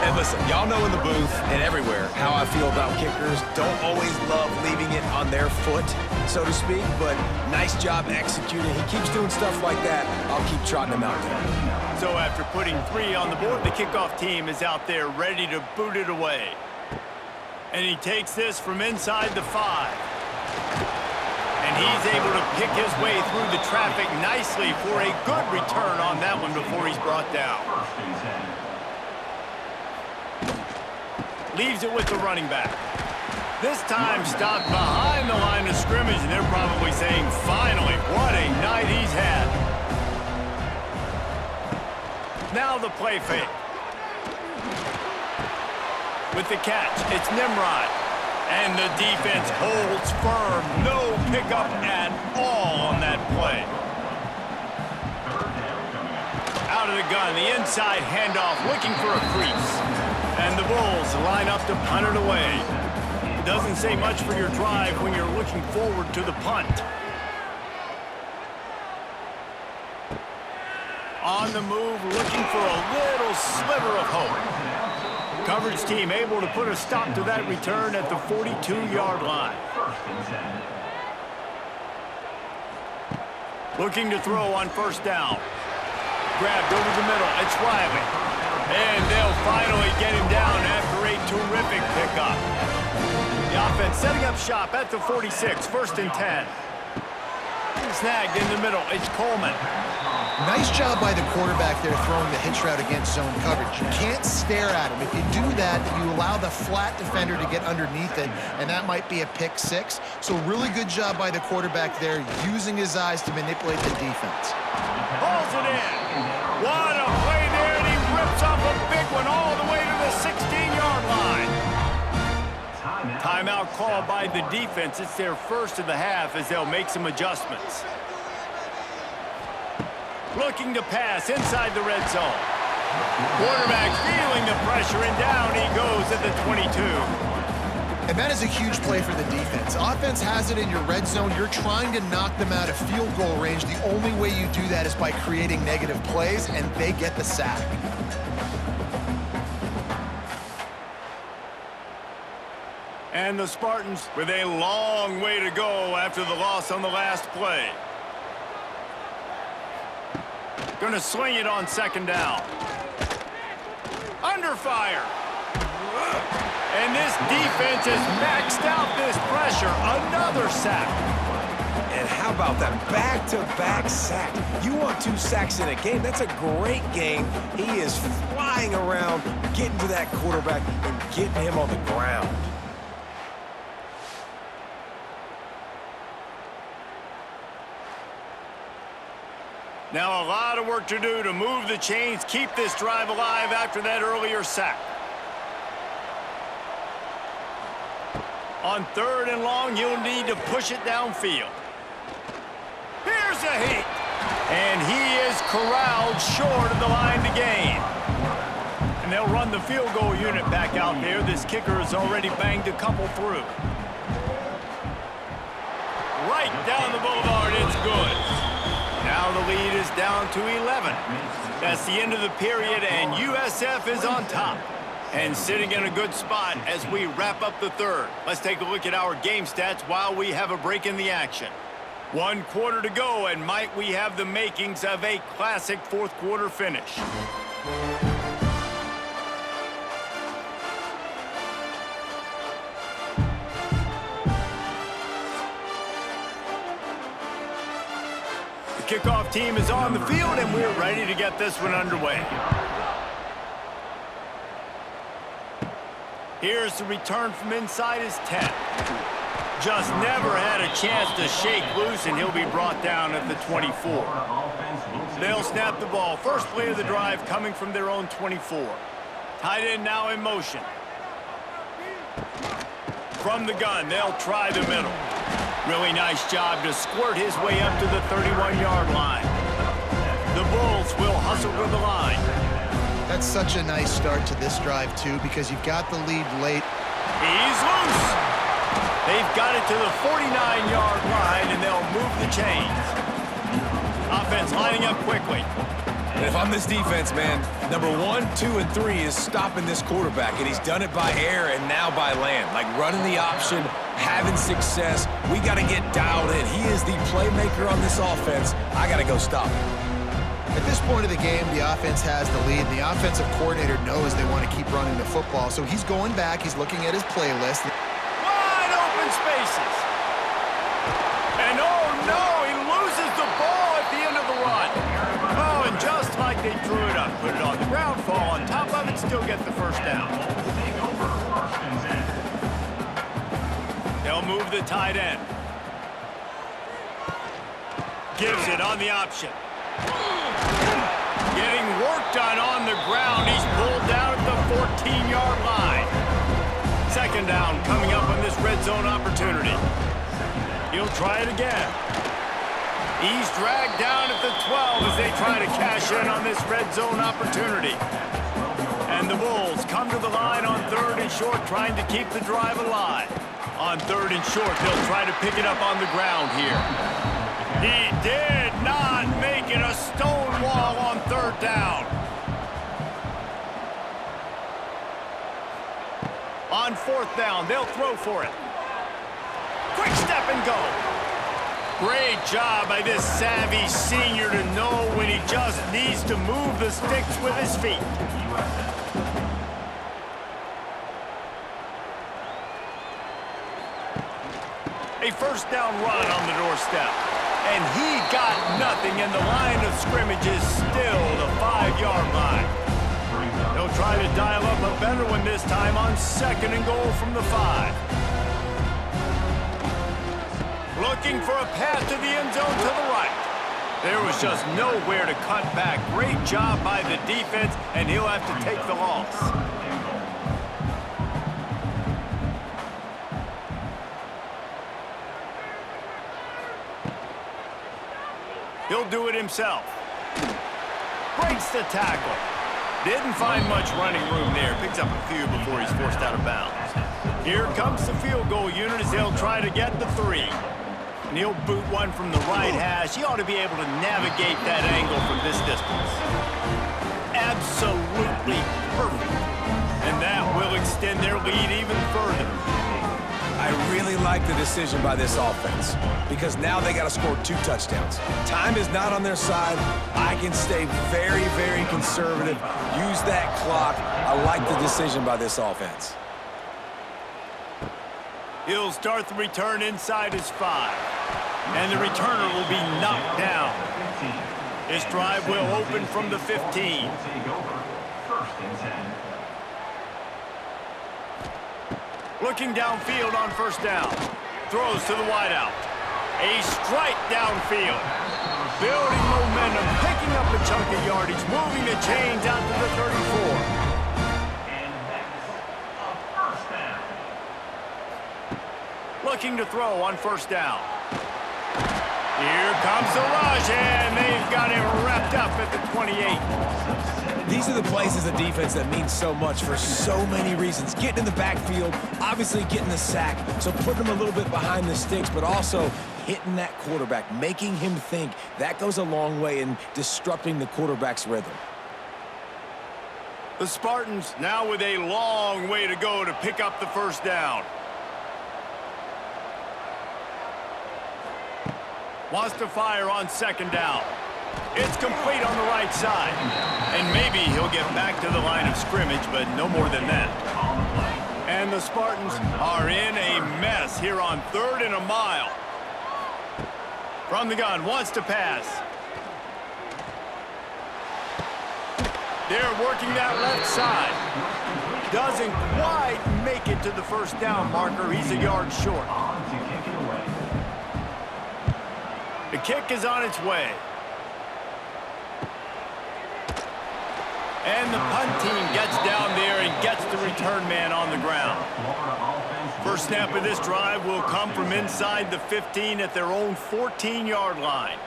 And listen, y'all know in the booth and everywhere how I feel about kickers. Don't always love leaving it on their foot, so to speak, but nice job executing. He keeps doing stuff like that. I'll keep trotting him out there. So after putting 3 on the board, the kickoff team is out there ready to boot it away. And he takes this from inside the 5. And he's able to pick his way through the traffic nicely for a good return on that one before he's brought down. Leaves it with the running back. This time stopped behind the line of scrimmage, and they're probably saying, finally, what a night he's had. Now the play fake. With the catch, it's Nimrod. And the defense holds firm. No pickup at all on that play. Out of the gun, the inside handoff, looking looking for a crease. And the Bulls line up to punt it away. Doesn't say much for your drive when you're looking forward to the punt. On the move, looking for a little sliver of hope. Coverage team able to put a stop to that return at the 42-yard line. Looking to throw on first down. Grabbed over the middle. It's Riley. And they'll finally get him down after a terrific pickup. The offense setting up shop at the 46, 1st and 10. Snagged in the middle. It's Coleman. Nice job by the quarterback there throwing the hitch route against zone coverage. You can't stare at him. If you do that, then you allow the flat defender to get underneath it, and that might be a pick six. So really good job by the quarterback there, using his eyes to manipulate the defense. Pulls it in. What a play there, and he rips off a big one all the way to the 16-yard line. Timeout called by the defense. It's their first of the half as they'll make some adjustments. Looking to pass inside the red zone. Quarterback feeling the pressure, and down he goes at the 22. And that is a huge play for the defense. Offense has it in your red zone. You're trying to knock them out of field goal range. The only way you do that is by creating negative plays, and they get the sack. And the Spartans with a long way to go after the loss on the last play. Going to swing it on second down. Under fire. And this defense has maxed out this pressure. Another sack. And how about that back-to-back sack? You want 2 sacks in a game. That's a great game. He is flying around, getting to that quarterback and getting him on the ground. Now a lot of work to do to move the chains, keep this drive alive after that earlier sack. On 3rd and long, you'll need to push it downfield. Here's a heat. And he is corralled short of the line to gain. And they'll run the field goal unit back out there. This kicker has already banged a couple through. Right down the boulevard, it's good. Now the lead is down to 11. That's the end of the period, and USF is on top. And sitting in a good spot as we wrap up the 3rd. Let's take a look at our game stats while we have a break in the action. 1 quarter to go, and might we have the makings of a classic 4th quarter finish. Kickoff team is on the field, and we're ready to get this one underway. Here's the return from inside his 10. Just never had a chance to shake loose, and he'll be brought down at the 24. They'll snap the ball. First play of the drive coming from their own 24. Tight end now in motion. From the gun, they'll try the middle. Really nice job to squirt his way up to the 31-yard line. The Bulls will hustle to the line. That's such a nice start to this drive, too, because you've got the lead late. He's loose. They've got it to the 49-yard line, and they'll move the chains. Offense lining up quickly. And if I'm this defense, man, number 1, 2, and 3 is stopping this quarterback, and he's done it by air and now by land. Like running the option, having success. We got to get dialed in. He is the playmaker on this offense. I got to go stop him. At this point of the game, the offense has the lead, and the offensive coordinator knows they want to keep running the football. So he's going back. He's looking at his playlist. Wide open spaces. And oh no, he loses the ball at the end of the run. Oh, and just like they drew it up, put it on the ground, fall on top of it, still get the first down. They'll move the tight end. Gives it on the option. Getting work done on the ground. He's pulled down at the 14-yard line. Second down coming up on this red zone opportunity. He'll try it again. He's dragged down at the 12 as they try to cash in on this red zone opportunity. And the Bulls come to the line on 3rd and short, trying to keep the drive alive. On 3rd and short, they'll try to pick it up on the ground here. He did not make it a stone wall on 3rd down. On 4th down, they'll throw for it. Quick step and go. Great job by this savvy senior to know when he just needs to move the sticks with his feet. A 1st down run on the doorstep. And he got nothing, and the line of scrimmage is still the 5-yard line. They'll try to dial up a better one this time on 2nd and goal from the 5. Looking for a pass to the end zone to the right. There was just nowhere to cut back. Great job by the defense, and he'll have to take the loss. He'll do it himself. Breaks the tackle. Didn't find much running room there. Picks up a few before he's forced out of bounds. Here comes the field goal unit as they'll try to get the 3. And he'll boot one from the right hash. He ought to be able to navigate that angle from this distance. Absolutely perfect. And that will extend their lead even further. I really like the decision by this offense because now they got to score 2 touchdowns. Time is not on their side. I can stay very, very conservative. Use that clock. I like the decision by this offense. He'll start the return inside his 5. And the returner will be knocked down. This drive will open from the 15. Looking downfield on 1st down. Throws to the wideout. A strike downfield. Building momentum, picking up a chunk of yardage, moving the chains out to the 34. And that's a 1st down. Looking to throw on 1st down. Here comes the rush, and they've got him wrapped up at the 28. These are the plays as a defense that mean so much for so many reasons. Getting in the backfield, obviously getting the sack, so putting him a little bit behind the sticks, but also hitting that quarterback, making him think. That goes a long way in disrupting the quarterback's rhythm. The Spartans now with a long way to go to pick up the 1st down. Wants to fire on 2nd down. It's complete on the right side. And maybe he'll get back to the line of scrimmage, but no more than that. And the Spartans are in a mess here on 3rd and a mile. From the gun, wants to pass. They're working that left side. Doesn't quite make it to the 1st down marker. He's a yard short. The kick is on its way. And the punt team gets down there and gets the return man on the ground. First snap of this drive will come from inside the 15 at their own 14-yard line.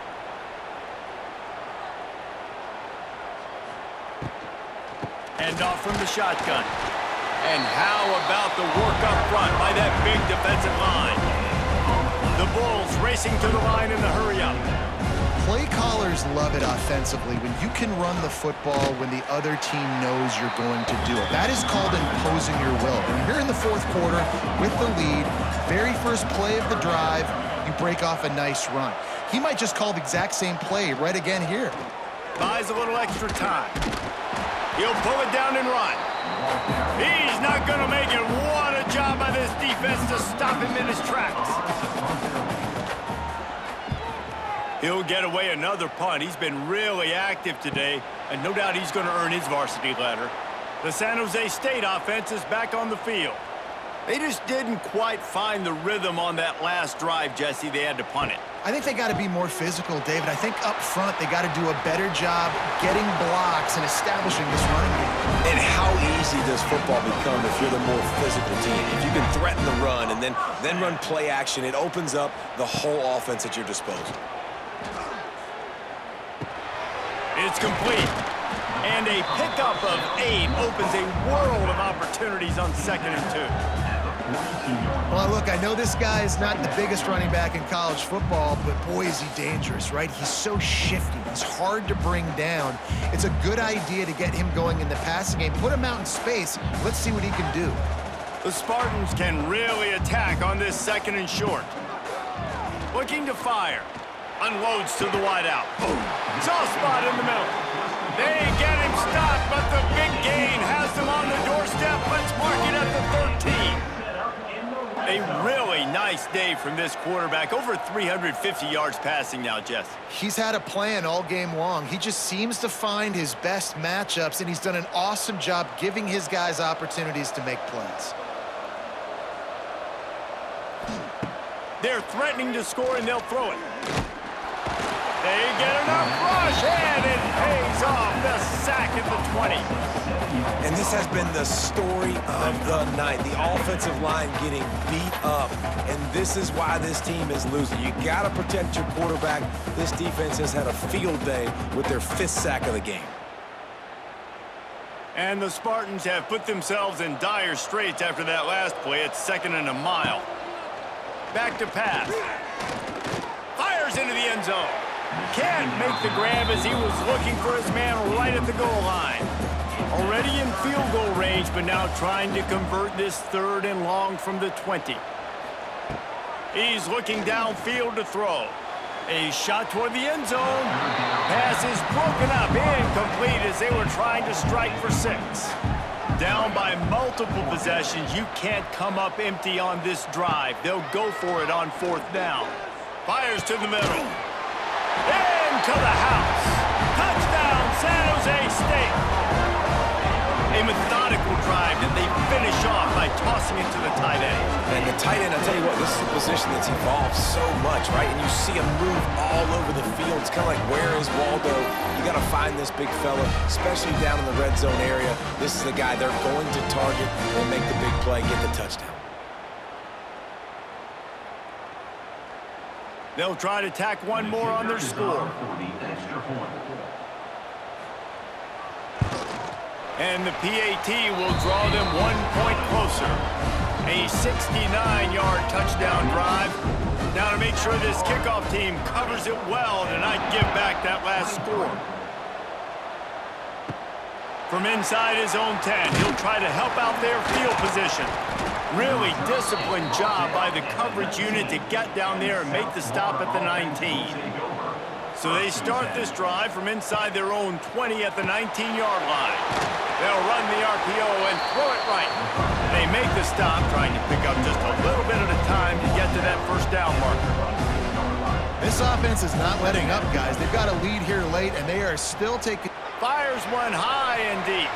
Hand off from the shotgun. And how about the work up front by that big defensive line? The Bulls racing to the line in the hurry-up. Play callers love it offensively when you can run the football when the other team knows you're going to do it. That is called imposing your will. When you're in the 4th quarter with the lead, very first play of the drive, you break off a nice run. He might just call the exact same play right again here. Buys a little extra time. He'll pull it down and run. He's not going to make it. What a job by this defense to stop him in his tracks. He'll get away another punt. He's been really active today, and no doubt he's going to earn his varsity letter. The San Jose State offense is back on the field. They just didn't quite find the rhythm on that last drive, Jesse. They had to punt it. I think they got to be more physical, David. I think up front they got to do a better job getting blocks and establishing this running game. And how easy does football become if you're the more physical team? If you can threaten the run and then run play action, it opens up the whole offense at your disposal. It's complete. And a pickup of 8 opens a world of opportunities on 2nd and 2. Well, look, I know this guy is not the biggest running back in college football, but boy, is he dangerous, right? He's so shifty. He's hard to bring down. It's a good idea to get him going in the passing game. Put him out in space. Let's see what he can do. The Spartans can really attack on this 2nd and short. Looking to fire. Unloads to the wideout. Soft spot in the middle. They get him stopped, but the big gain has them on the doorstep. Let's mark it at the 13. A really nice day from this quarterback. Over 350 yards passing now, Jess. He's had a plan all game long. He just seems to find his best matchups, and he's done an awesome job giving his guys opportunities to make plays. They're threatening to score, and they'll throw it. They get enough rush, and it pays off. The sack at the 20. And this has been the story of the night. The offensive line getting beat up. And this is why this team is losing. You got to protect your quarterback. This defense has had a field day with their 5th sack of the game. And the Spartans have put themselves in dire straits after that last play. It's 2nd and a mile. Back to pass. Fires into the end zone. Can't make the grab as he was looking for his man right at the goal line. Already in field goal range, but now trying to convert this 3rd and long from the 20. He's looking downfield to throw. A shot toward the end zone. Pass is broken up, incomplete as they were trying to strike for 6. Down by multiple possessions, you can't come up empty on this drive. They'll go for it on 4th down. Fires to the middle. Into the house. Touchdown, San Jose State. A methodical drive that they finish off by tossing it to the tight end. And the tight end, I'll tell you what, this is a position that's evolved so much, right? And you see him move all over the field. It's kind of like, where is Waldo? You got to find this big fella, especially down in the red zone area. This is the guy they're going to target and make the big play, get the touchdown. They'll try to tack one more on their score. And the PAT will draw them 1 point closer. A 69-yard touchdown drive. Now to make sure this kickoff team covers it well to not give back that last score. From inside his own 10, he'll try to help out their field position. Really disciplined job by the coverage unit to get down there and make the stop at the 19. So they start this drive from inside their own 20 at the 19-yard line. They'll run the RPO and throw it right. They make the stop, trying to pick up just a little bit at a time to get to that 1st down marker. This offense is not letting up, guys. They've got a lead here late, and they are still taking... Fires one high and deep.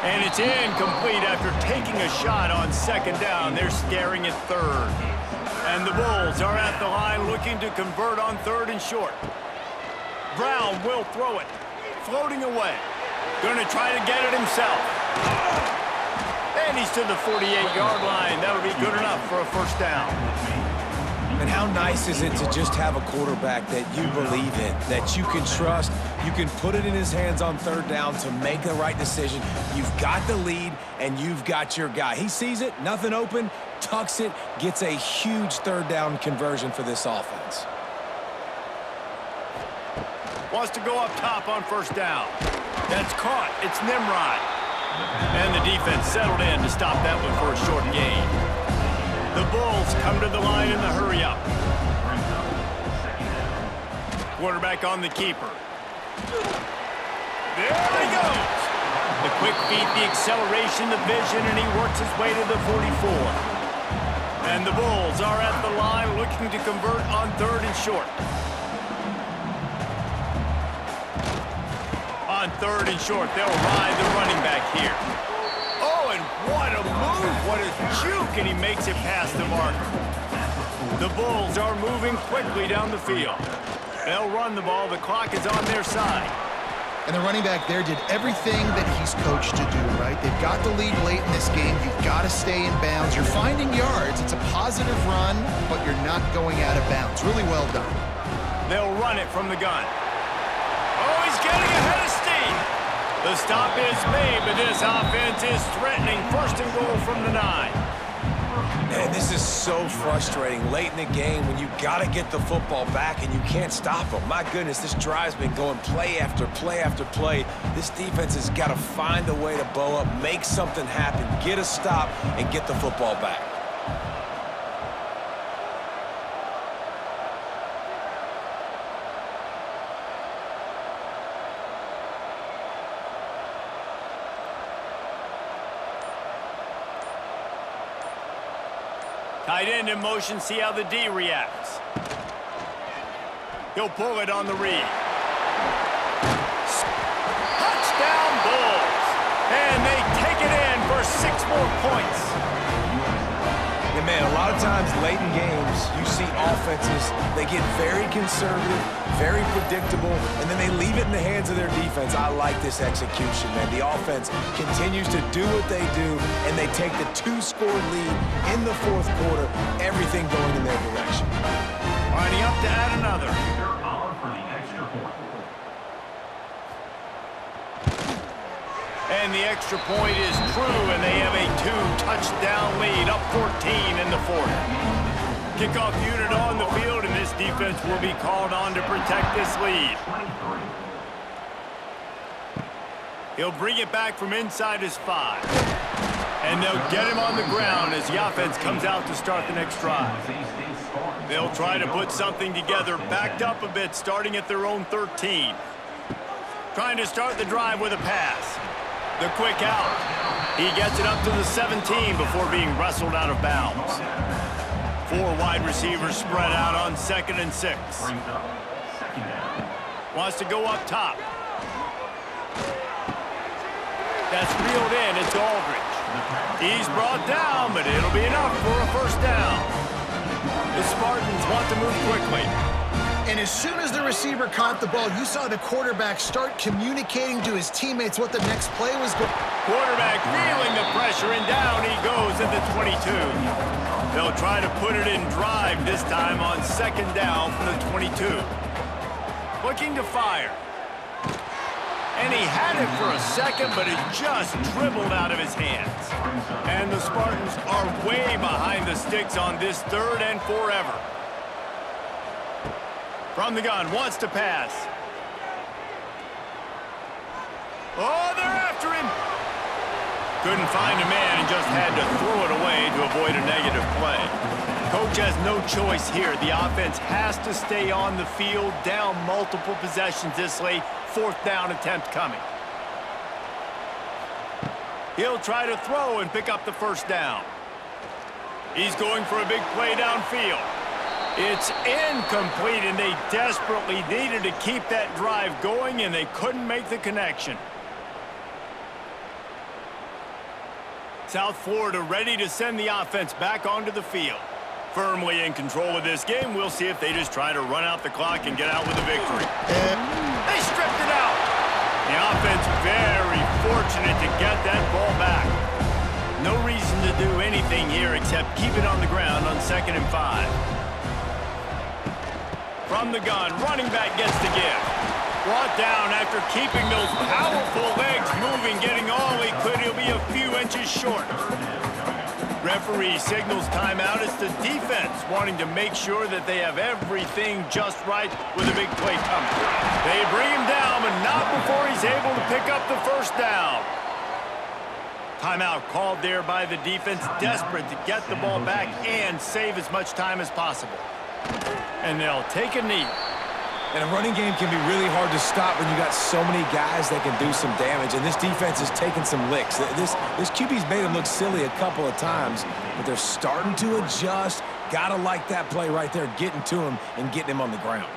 And it's incomplete after taking a shot on 2nd down. They're staring at 3rd. And the Bulls are at the line looking to convert on 3rd and short. Brown will throw it. Floating away. Going to try to get it himself. And he's to the 48-yard line. That'll be good enough for a 1st down. And how nice is it to just have a quarterback that you believe in, that you can trust, you can put it in his hands on 3rd down to make the right decision. You've got the lead, and you've got your guy. He sees it, nothing open, tucks it, gets a huge 3rd down conversion for this offense. Wants to go up top on 1st down. That's caught. It's Nimrod. And the defense settled in to stop that one for a short gain. The Bulls come to the line in the hurry-up. Quarterback on the keeper. There he goes. The quick feet, the acceleration, the vision, and he works his way to the 44. And the Bulls are at the line looking to convert on 3rd and short. On 3rd and short, they'll ride the running back here. Oh, and what a move, what a juke, and he makes it past the marker. The Bulls are moving quickly down the field. They'll run the ball, the clock is on their side. And the running back there did everything that he's coached to do, right? They've got the lead late in this game. You've got to stay in bounds. You're finding yards. It's a positive run, but you're not going out of bounds. Really well done. They'll run it from the gun. Oh, he's getting ahead of steam. lead. The stop is made, but this offense is threatening. First and goal from the 9. Man, this is so frustrating late in the game when you got to get the football back and you can't stop them. My goodness, this drive's been going play after play after play. This defense has got to find a way to bow up, make something happen, get a stop, and get the football back. Tight end in motion, see how the D reacts. He'll pull it on the read. Touchdown Bulls! And they take it in for 6 more points. Yeah, man, a lot of times late in games, you see offenses, they get very conservative, very predictable, and then they leave it in the hands of their defense. I like this execution, man. The offense continues to do what they do, and they take the 2-score lead in the 4th quarter, everything going in their direction. Lining up to add another. They're on for the extra point. And the extra point is true, and they have a 2-touchdown lead, up 14 in the 4th. Kickoff unit on the field, and this defense will be called on to protect this lead. 23. He'll bring it back from inside his 5. And they'll get him on the ground as the offense comes out to start the next drive. They'll try to put something together, backed up a bit, starting at their own 13. Trying to start the drive with a pass. The quick out. He gets it up to the 17 before being wrestled out of bounds. 4 wide receivers spread out on 2nd and 6. Brings up 2nd down. Wants to go up top. That's reeled in. It's Aldridge. He's brought down, but it'll be enough for a 1st down. The Spartans want to move quickly. And as soon as the receiver caught the ball, you saw the quarterback start communicating to his teammates what the next play was going. Quarterback feeling the pressure, and down he goes at the 22. They'll try to put it in drive this time on 2nd down from the 22. Looking to fire. And he had it for a second, but it just dribbled out of his hands. And the Spartans are way behind the sticks on this 3rd and forever. From the gun, wants to pass. Oh, they're after him. Couldn't find a man and just had to throw it away to avoid a negative play. Coach has no choice here. The offense has to stay on the field, down multiple possessions this late. 4th down attempt coming. He'll try to throw and pick up the 1st down. He's going for a big play downfield. It's incomplete, and they desperately needed to keep that drive going, and they couldn't make the connection. South Florida ready to send the offense back onto the field. Firmly in control of this game. We'll see if they just try to run out the clock and get out with a victory. They stripped it out. The offense very fortunate to get that ball back. No reason to do anything here except keep it on the ground on 2nd and 5. From the gun, running back gets the give. Brought down after keeping those powerful legs moving, getting all he could. He'll be a few inches short. Referee signals timeout. It's the defense wanting to make sure that they have everything just right with a big play coming. They bring him down, but not before he's able to pick up the 1st down. Timeout called there by the defense, desperate to get the ball back and save as much time as possible. And they'll take a knee. And a running game can be really hard to stop when you got so many guys that can do some damage. And this defense is taking some licks. This QB's made them look silly a couple of times, but they're starting to adjust. Gotta like that play right there, getting to him and getting him on the ground.